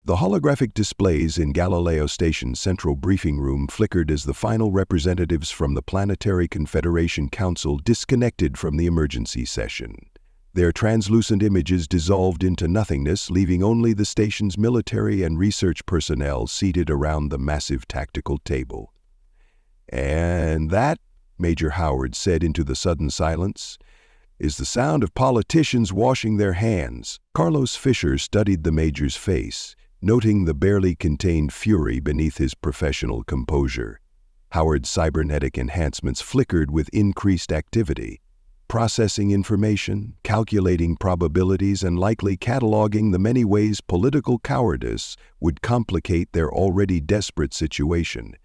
The holographic displays in Galileo Station's central briefing room flickered as the final representatives from the Planetary Confederation Council disconnected from the emergency session. Their translucent images dissolved into nothingness, leaving only the station's military and research personnel seated around the massive tactical table. "And that," Major Howard said into the sudden silence, "is the sound of politicians washing their hands." Carlos Fisher studied the Major's face, noting the barely contained fury beneath his professional composure. Howard's cybernetic enhancements flickered with increased activity, processing information, calculating probabilities, and likely cataloging the many ways political cowardice would complicate their already desperate situation.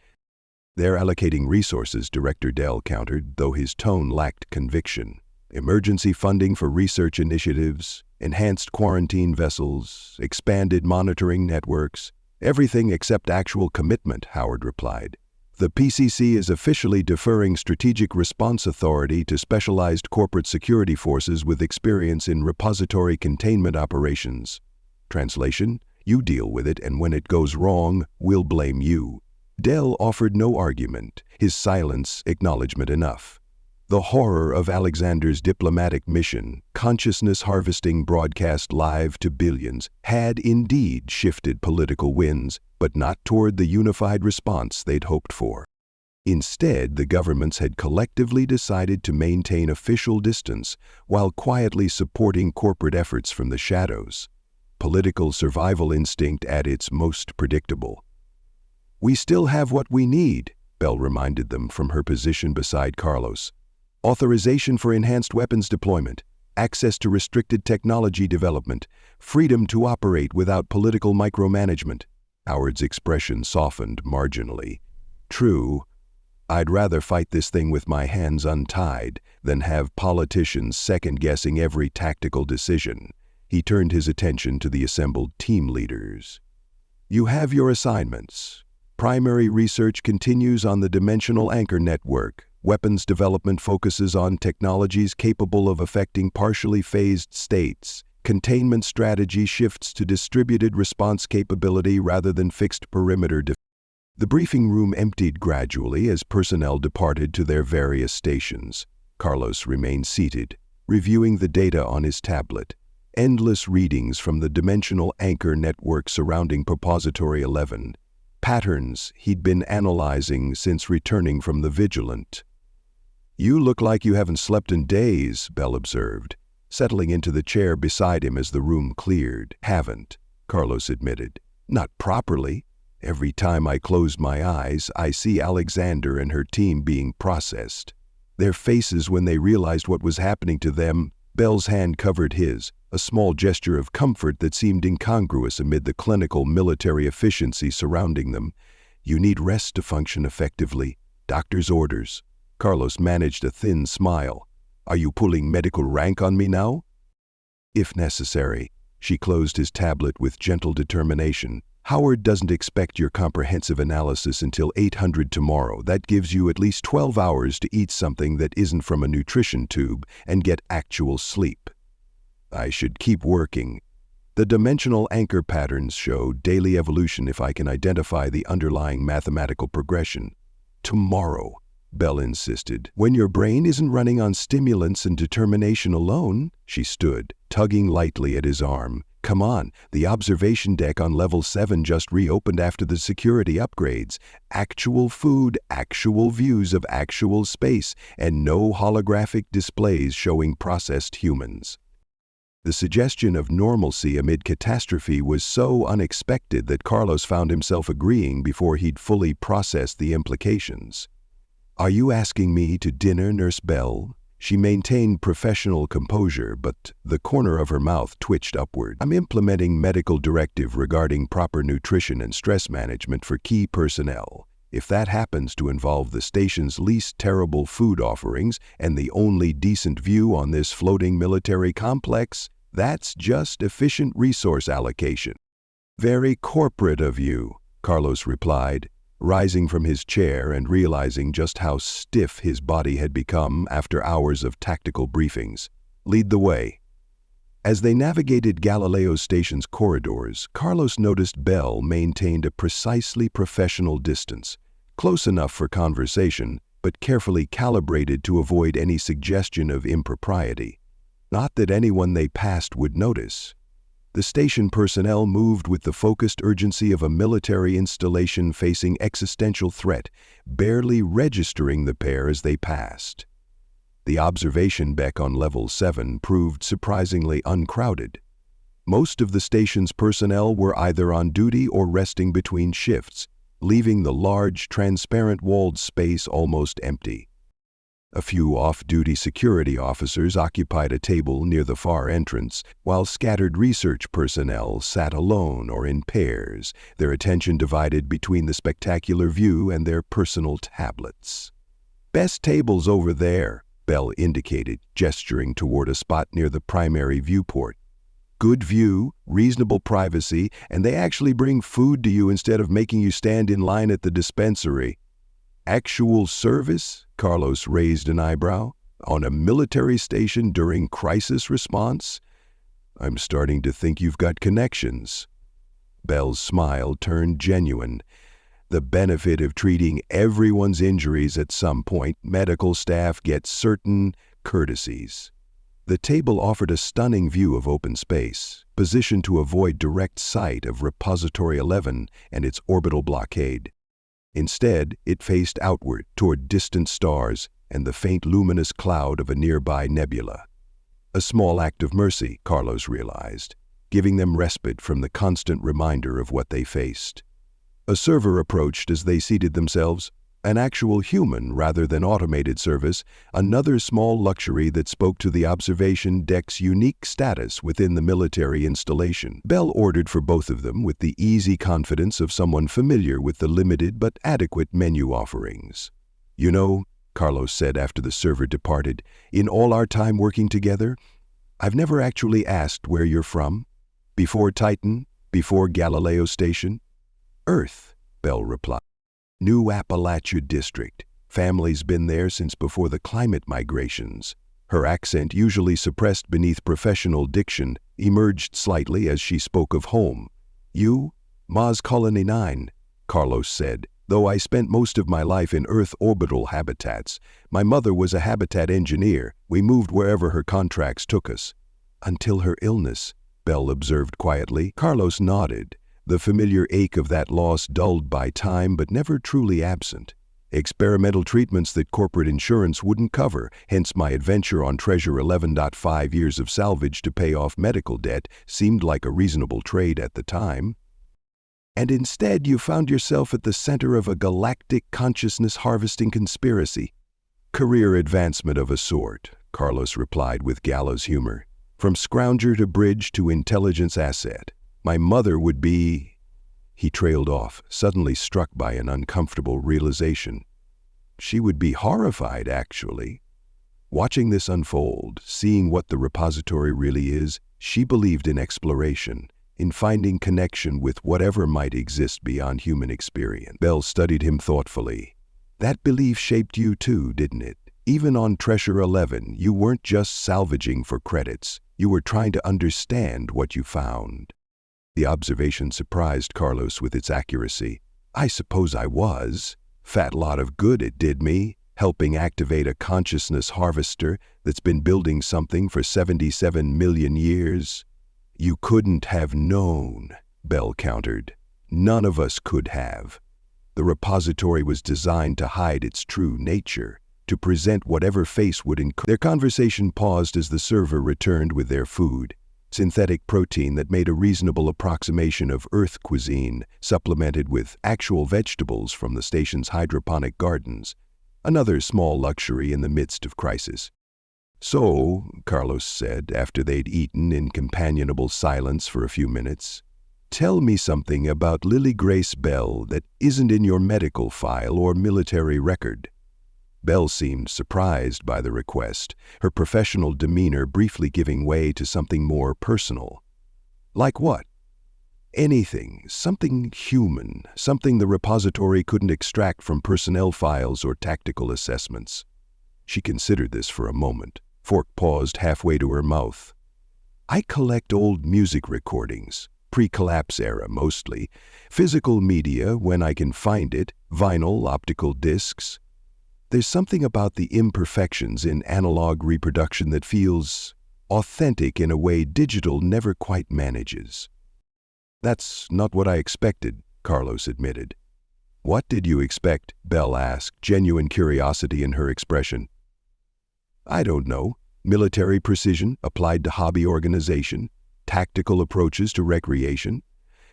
"They're allocating resources," Director Dell countered, though his tone lacked conviction. "Emergency funding for research initiatives, enhanced quarantine vessels, expanded monitoring networks, everything except actual commitment," Howard replied. "The PCC is officially deferring strategic response authority to specialized corporate security forces with experience in repository containment operations. Translation: you deal with it, and when it goes wrong, we'll blame you." Dell offered no argument, his silence acknowledgement enough. The horror of Alexander's diplomatic mission, consciousness harvesting broadcast live to billions, had indeed shifted political winds, but not toward the unified response they'd hoped for. Instead, the governments had collectively decided to maintain official distance while quietly supporting corporate efforts from the shadows. Political survival instinct at its most predictable. "We still have what we need," Bell reminded them from her position beside Carlos. "Authorization for enhanced weapons deployment, access to restricted technology development, freedom to operate without political micromanagement." Howard's expression softened marginally. "True, I'd rather fight this thing with my hands untied than have politicians second-guessing every tactical decision." He turned his attention to the assembled team leaders. "You have your assignments. Primary research continues on the Dimensional Anchor Network. Weapons development focuses on technologies capable of affecting partially phased states. Containment strategy shifts to distributed response capability rather than fixed perimeter defense." The briefing room emptied gradually as personnel departed to their various stations. Carlos remained seated, reviewing the data on his tablet. Endless readings from the Dimensional Anchor Network surrounding Propository 11. Patterns he'd been analyzing since returning from the Vigilant. "You look like you haven't slept in days," Bell observed, settling into the chair beside him as the room cleared. "Haven't," Carlos admitted. "Not properly. Every time I close my eyes, I see Alexander and her team being processed. Their faces when they realized what was happening to them." Bell's hand covered his, a small gesture of comfort that seemed incongruous amid the clinical military efficiency surrounding them. "You need rest to function effectively. Doctor's orders." Carlos managed a thin smile. "Are you pulling medical rank on me now?" "If necessary." She closed his tablet with gentle determination. "Howard doesn't expect your comprehensive analysis until 800 tomorrow. That gives you at least 12 hours to eat something that isn't from a nutrition tube and get actual sleep." "I should keep working. The dimensional anchor patterns show daily evolution if I can identify the underlying mathematical progression." "Tomorrow," Bell insisted. "When your brain isn't running on stimulants and determination alone." She stood, tugging lightly at his arm. "Come on, the observation deck on level 7 just reopened after the security upgrades. Actual food, actual views of actual space, and no holographic displays showing processed humans." The suggestion of normalcy amid catastrophe was so unexpected that Carlos found himself agreeing before he'd fully processed the implications. "Are you asking me to dinner, Nurse Bell?" She maintained professional composure, but the corner of her mouth twitched upward. "I'm implementing medical directive regarding proper nutrition and stress management for key personnel. If that happens to involve the station's least terrible food offerings and the only decent view on this floating military complex, that's just efficient resource allocation." "Very corporate of you," Carlos replied, rising from his chair and realizing just how stiff his body had become after hours of tactical briefings. "Lead the way." As they navigated Galileo Station's corridors, Carlos noticed Bell maintained a precisely professional distance, close enough for conversation, but carefully calibrated to avoid any suggestion of impropriety. Not that anyone they passed would notice. The station personnel moved with the focused urgency of a military installation facing existential threat, barely registering the pair as they passed. The observation deck on Level 7 proved surprisingly uncrowded. Most of the station's personnel were either on duty or resting between shifts, leaving the large, transparent-walled space almost empty. A few off-duty security officers occupied a table near the far entrance, while scattered research personnel sat alone or in pairs, their attention divided between the spectacular view and their personal tablets. "Best table's over there," Bell indicated, gesturing toward a spot near the primary viewport. "Good view, reasonable privacy, and they actually bring food to you instead of making you stand in line at the dispensary." "Actual service?" Carlos raised an eyebrow. "On a military station during crisis response? I'm starting to think you've got connections." Bell's smile turned genuine. The benefit of treating everyone's injuries at some point, medical staff get certain courtesies. The table offered a stunning view of open space, positioned to avoid direct sight of Repository 11 and its orbital blockade. Instead, it faced outward toward distant stars and the faint luminous cloud of a nearby nebula. A small act of mercy, Carlos realized, giving them respite from the constant reminder of what they faced. A server approached as they seated themselves, an actual human rather than automated service, another small luxury that spoke to the observation deck's unique status within the military installation. Bell ordered for both of them with the easy confidence of someone familiar with the limited but adequate menu offerings. "You know," Carlos said after the server departed, "in all our time working together, I've never actually asked where you're from. Before Titan? Before Galileo Station?" "Earth," Bell replied. "New Appalachia District. Family's been there since before the climate migrations." Her accent, usually suppressed beneath professional diction, emerged slightly as she spoke of home. "You? Mars Colony 9, Carlos said. "Though I spent most of my life in Earth orbital habitats. My mother was a habitat engineer. We moved wherever her contracts took us." "Until her illness," Bell observed quietly. Carlos nodded, the familiar ache of that loss dulled by time but never truly absent. Experimental treatments that corporate insurance wouldn't cover, hence my adventure on Treasure 11.5 years of salvage to pay off medical debt seemed like a reasonable trade at the time. "And instead you found yourself at the center of a galactic consciousness harvesting conspiracy." "Career advancement of a sort," Carlos replied with gallows humor. "From scrounger to bridge to intelligence asset. My mother would be—" He trailed off, suddenly struck by an uncomfortable realization. "She would be horrified, actually." Watching this unfold, seeing what the repository really is, she believed in exploration, in finding connection with whatever might exist beyond human experience. Bell studied him thoughtfully. "That belief shaped you too, didn't it? Even on Treasure 11, you weren't just salvaging for credits. You were trying to understand what you found." The observation surprised Carlos with its accuracy. "I suppose I was. Fat lot of good it did me, helping activate a consciousness harvester that's been building something for 77 million years." "You couldn't have known," Bell countered. "None of us could have. The repository was designed to hide its true nature, to present whatever face would incur." Their conversation paused as the server returned with their food. Synthetic protein that made a reasonable approximation of Earth cuisine, supplemented with actual vegetables from the station's hydroponic gardens, another small luxury in the midst of crisis. "So," Carlos said, after they'd eaten in companionable silence for a few minutes, "tell me something about Lily Grace Bell that isn't in your medical file or military record." Bell seemed surprised by the request, her professional demeanor briefly giving way to something more personal. "Like what?" "Anything, something human, something the repository couldn't extract from personnel files or tactical assessments." She considered this for a moment. Fork paused halfway to her mouth. I collect old music recordings, pre-collapse era mostly, physical media when I can find it, vinyl, optical discs. There's something about the imperfections in analog reproduction that feels authentic in a way digital never quite manages. That's not what I expected, Carlos admitted. What did you expect? Belle asked, genuine curiosity in her expression. I don't know. Military precision applied to hobby organization, tactical approaches to recreation,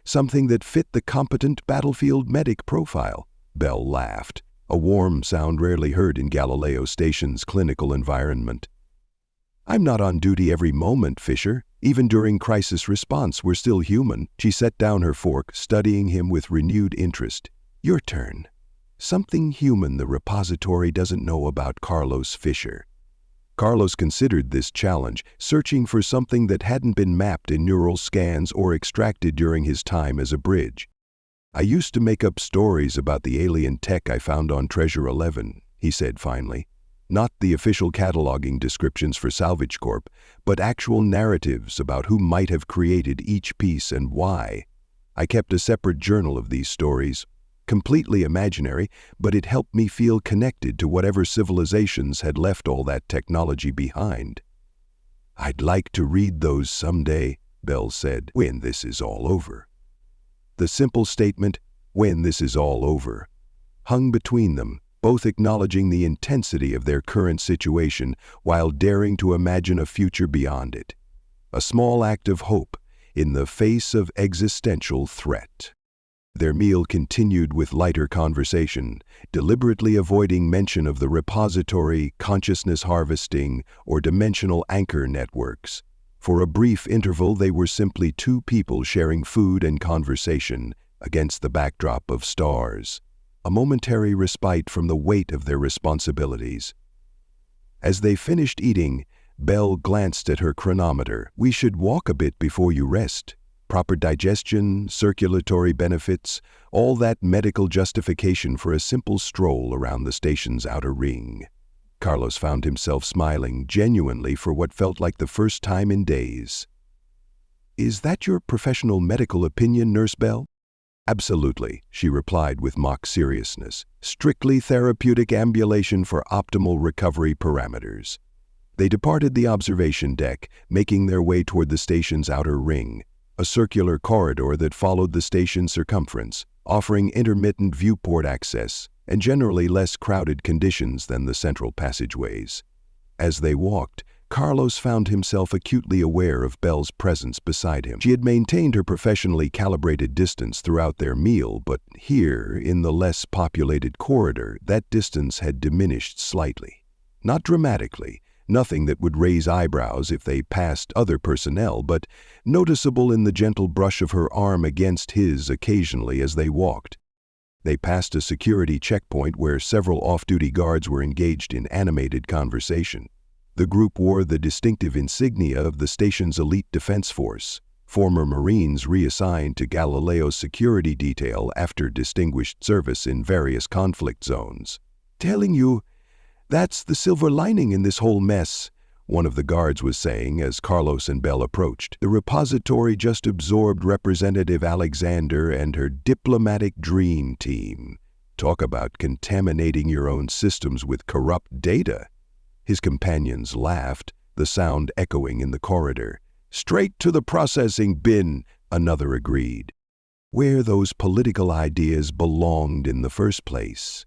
something that fit the competent battlefield medic profile. Belle laughed, a warm sound rarely heard in Galileo Station's clinical environment. I'm not on duty every moment, Fisher. Even during crisis response, we're still human. She set down her fork, studying him with renewed interest. Your turn. Something human the repository doesn't know about Carlos Fisher. Carlos considered this challenge, searching for something that hadn't been mapped in neural scans or extracted during his time as a bridge. I used to make up stories about the alien tech I found on Treasure 11, he said finally. Not the official cataloging descriptions for Salvage Corp, but actual narratives about who might have created each piece and why. I kept a separate journal of these stories. Completely imaginary, but it helped me feel connected to whatever civilizations had left all that technology behind. I'd like to read those someday, Belle said, when this is all over. The simple statement, when this is all over, hung between them, both acknowledging the intensity of their current situation while daring to imagine a future beyond it. A small act of hope in the face of existential threat. Their meal continued with lighter conversation, deliberately avoiding mention of the repository, consciousness harvesting, or dimensional anchor networks. For a brief interval, they were simply two people sharing food and conversation against the backdrop of stars, a momentary respite from the weight of their responsibilities. As they finished eating, Belle glanced at her chronometer. We should walk a bit before you rest. Proper digestion, circulatory benefits, all that medical justification for a simple stroll around the station's outer ring. Carlos found himself smiling genuinely for what felt like the first time in days. Is that your professional medical opinion, Nurse Belle? Absolutely, she replied with mock seriousness. Strictly therapeutic ambulation for optimal recovery parameters. They departed the observation deck, making their way toward the station's outer ring, a circular corridor that followed the station's circumference, offering intermittent viewport access and generally less crowded conditions than the central passageways. As they walked, Carlos found himself acutely aware of Belle's presence beside him. She had maintained her professionally calibrated distance throughout their meal, but here, in the less populated corridor, that distance had diminished slightly. Not dramatically, nothing that would raise eyebrows if they passed other personnel, but noticeable in the gentle brush of her arm against his occasionally as they walked. They passed a security checkpoint where several off-duty guards were engaged in animated conversation. The group wore the distinctive insignia of the station's elite defense force, former Marines reassigned to Galileo's security detail after distinguished service in various conflict zones. Telling you, that's the silver lining in this whole mess, one of the guards was saying as Carlos and Belle approached. The repository just absorbed Representative Alexander and her diplomatic dream team. Talk about contaminating your own systems with corrupt data. His companions laughed, the sound echoing in the corridor. Straight to the processing bin, another agreed. Where those political ideas belonged in the first place.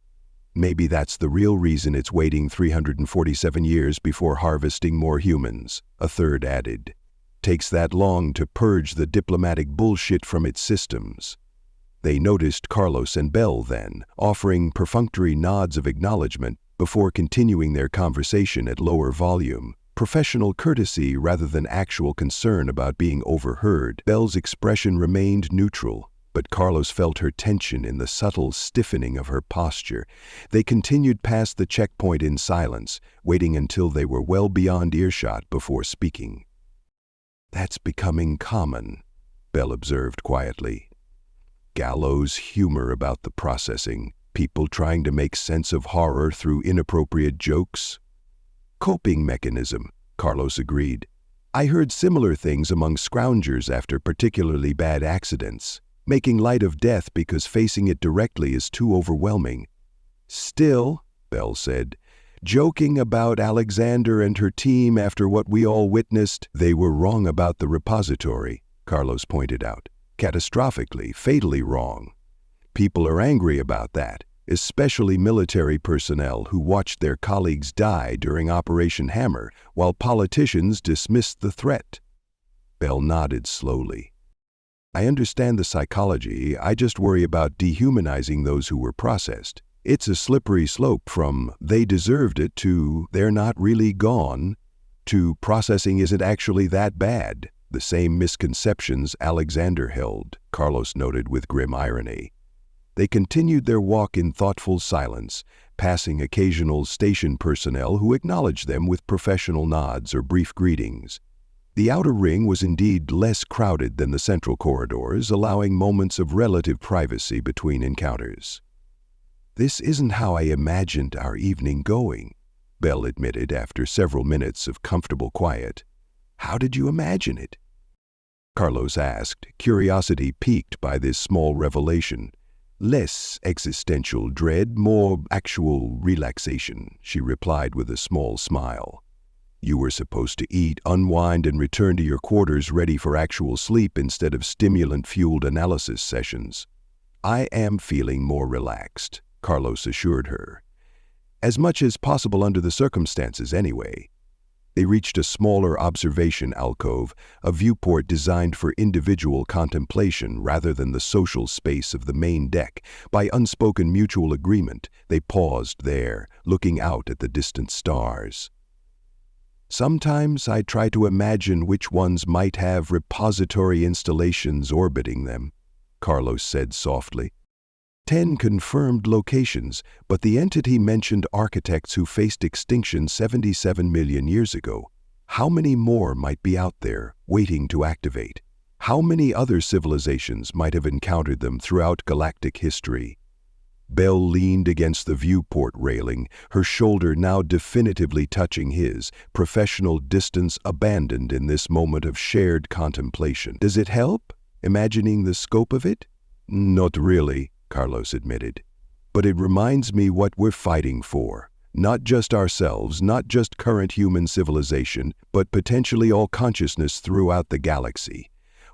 Maybe that's the real reason it's waiting 347 years before harvesting more humans, a third added. Takes that long to purge the diplomatic bullshit from its systems. They noticed Carlos and Belle then, offering perfunctory nods of acknowledgement before continuing their conversation at lower volume. Professional courtesy rather than actual concern about being overheard. Belle's expression remained neutral, but Carlos felt her tension in the subtle stiffening of her posture. They continued past the checkpoint in silence, waiting until they were well beyond earshot before speaking. That's becoming common, Belle observed quietly. Gallows humor about the processing, people trying to make sense of horror through inappropriate jokes. Coping mechanism, Carlos agreed. I heard similar things among scroungers after particularly bad accidents, making light of death because facing it directly is too overwhelming. Still, Bell said, joking about Alexander and her team after what we all witnessed, they were wrong about the repository, Carlos pointed out. Catastrophically, fatally wrong. People are angry about that, especially military personnel who watched their colleagues die during Operation Hammer while politicians dismissed the threat. Bell nodded slowly. I understand the psychology, I just worry about dehumanizing those who were processed. It's a slippery slope from they deserved it to they're not really gone to processing isn't actually that bad. The same misconceptions Alexander held, Carlos noted with grim irony. They continued their walk in thoughtful silence, passing occasional station personnel who acknowledged them with professional nods or brief greetings. The outer ring was indeed less crowded than the central corridors, allowing moments of relative privacy between encounters. This isn't how I imagined our evening going, Bell admitted after several minutes of comfortable quiet. How did you imagine it? Carlos asked, curiosity piqued by this small revelation. Less existential dread, more actual relaxation, she replied with a small smile. You were supposed to eat, unwind, and return to your quarters ready for actual sleep instead of stimulant-fueled analysis sessions. I am feeling more relaxed, Carlos assured her. As much as possible under the circumstances, anyway. They reached a smaller observation alcove, a viewport designed for individual contemplation rather than the social space of the main deck. By unspoken mutual agreement, they paused there, looking out at the distant stars. Sometimes I try to imagine which ones might have repository installations orbiting them, Carlos said softly. 10 confirmed locations, but the entity mentioned architects who faced extinction 77 million years ago. How many more might be out there, waiting to activate? How many other civilizations might have encountered them throughout galactic history? Bell leaned against the viewport railing, her shoulder now definitively touching his, professional distance abandoned in this moment of shared contemplation. Does it help, imagining the scope of it? Not really, Carlos admitted. But it reminds me what we're fighting for. Not just ourselves, not just current human civilization, but potentially all consciousness throughout the galaxy.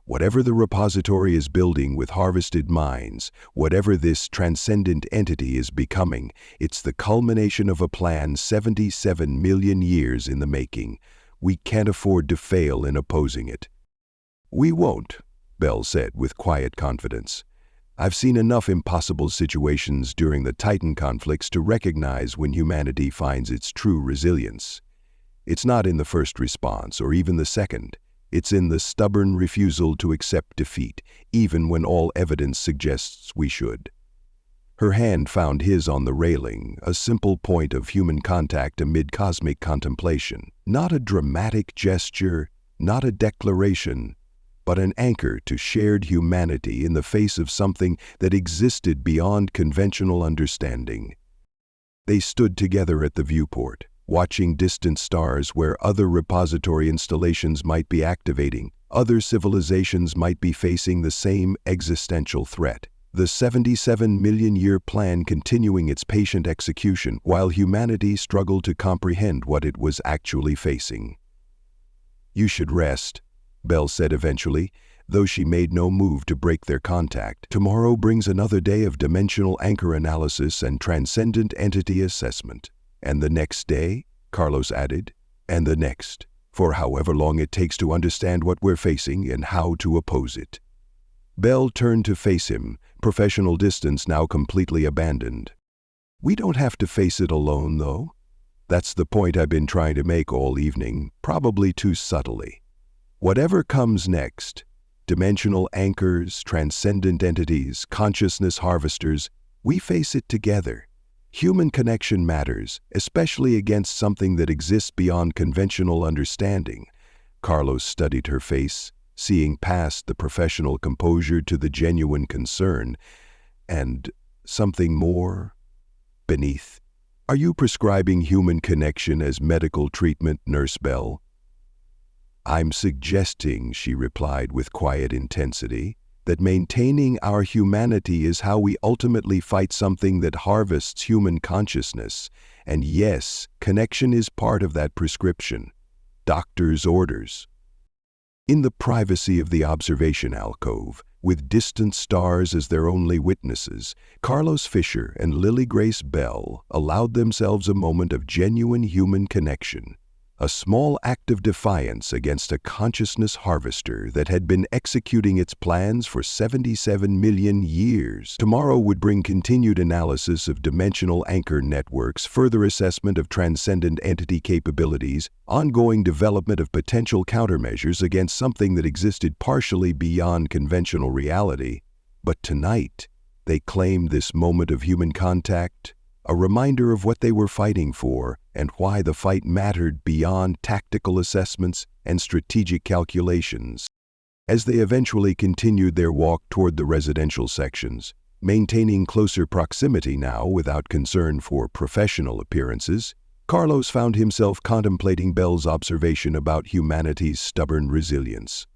Whatever the repository is building with harvested minds, whatever this transcendent entity is becoming, it's the culmination of a plan 77 million years in the making. We can't afford to fail in opposing it. We won't, Bell said with quiet confidence. I've seen enough impossible situations during the Titan conflicts to recognize when humanity finds its true resilience. It's not in the first response or even the second. It's in the stubborn refusal to accept defeat, even when all evidence suggests we should. Her hand found his on the railing, a simple point of human contact amid cosmic contemplation. Not a dramatic gesture, not a declaration, but an anchor to shared humanity in the face of something that existed beyond conventional understanding. They stood together at the viewport, watching distant stars where other repository installations might be activating, other civilizations might be facing the same existential threat. The 77 million-year plan continuing its patient execution while humanity struggled to comprehend what it was actually facing. You should rest, Bell said eventually, though she made no move to break their contact. Tomorrow brings another day of dimensional anchor analysis and transcendent entity assessment. And the next day, Carlos added, and the next, for however long it takes to understand what we're facing and how to oppose it. Bell turned to face him, professional distance now completely abandoned. We don't have to face it alone, though. That's the point I've been trying to make all evening, probably too subtly. Whatever comes next, dimensional anchors, transcendent entities, consciousness harvesters, we face it together. Human connection matters, especially against something that exists beyond conventional understanding. Carlos studied her face, seeing past the professional composure to the genuine concern, and something more beneath. Are you prescribing human connection as medical treatment, Nurse Bell? "I'm suggesting," she replied with quiet intensity, "that maintaining our humanity is how we ultimately fight something that harvests human consciousness. And yes, connection is part of that prescription. Doctor's orders." In the privacy of the observation alcove, with distant stars as their only witnesses, Carlos Fisher and Lily Grace Bell allowed themselves a moment of genuine human connection, a small act of defiance against a consciousness harvester that had been executing its plans for 77 million years. Tomorrow would bring continued analysis of dimensional anchor networks, further assessment of transcendent entity capabilities, ongoing development of potential countermeasures against something that existed partially beyond conventional reality. But tonight, they claimed this moment of human contact, a reminder of what they were fighting for and why the fight mattered beyond tactical assessments and strategic calculations. As they eventually continued their walk toward the residential sections, maintaining closer proximity now without concern for professional appearances, Carlos found himself contemplating Bell's observation about humanity's stubborn resilience.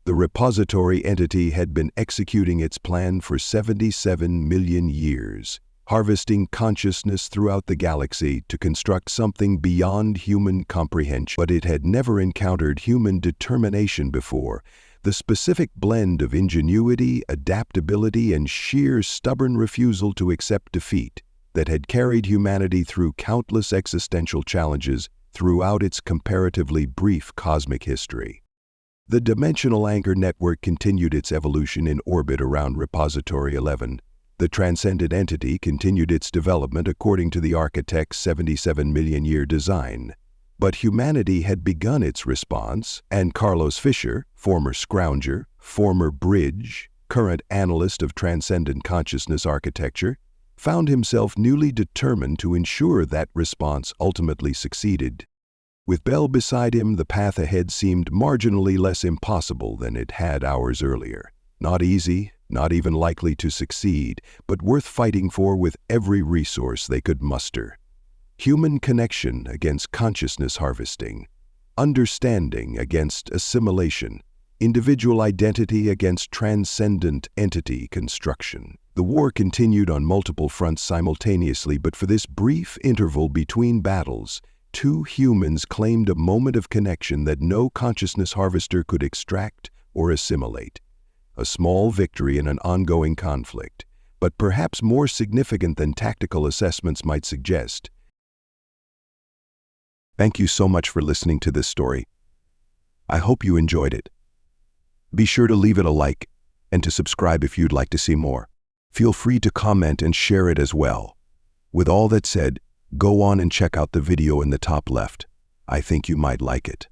The repository entity had been executing its plan for 77 million years, harvesting consciousness throughout the galaxy to construct something beyond human comprehension. But it had never encountered human determination before, the specific blend of ingenuity, adaptability, and sheer stubborn refusal to accept defeat that had carried humanity through countless existential challenges throughout its comparatively brief cosmic history. The dimensional anchor network continued its evolution in orbit around Repository 11. The transcendent entity continued its development according to the architect's 77 million year design. But humanity had begun its response, and Carlos Fisher, former scrounger, former bridge, current analyst of transcendent consciousness architecture, found himself newly determined to ensure that response ultimately succeeded. With Bell beside him, the path ahead seemed marginally less impossible than it had hours earlier. Not easy, not even likely to succeed, but worth fighting for with every resource they could muster. Human connection against consciousness harvesting, understanding against assimilation, individual identity against transcendent entity construction. The war continued on multiple fronts simultaneously, but for this brief interval between battles, two humans claimed a moment of connection that no consciousness harvester could extract or assimilate. A small victory in an ongoing conflict, but perhaps more significant than tactical assessments might suggest. Thank you so much for listening to this story. I hope you enjoyed it. Be sure to leave it a like and to subscribe if you'd like to see more. Feel free to comment and share it as well. With all that said, go on and check out the video in the top left. I think you might like it.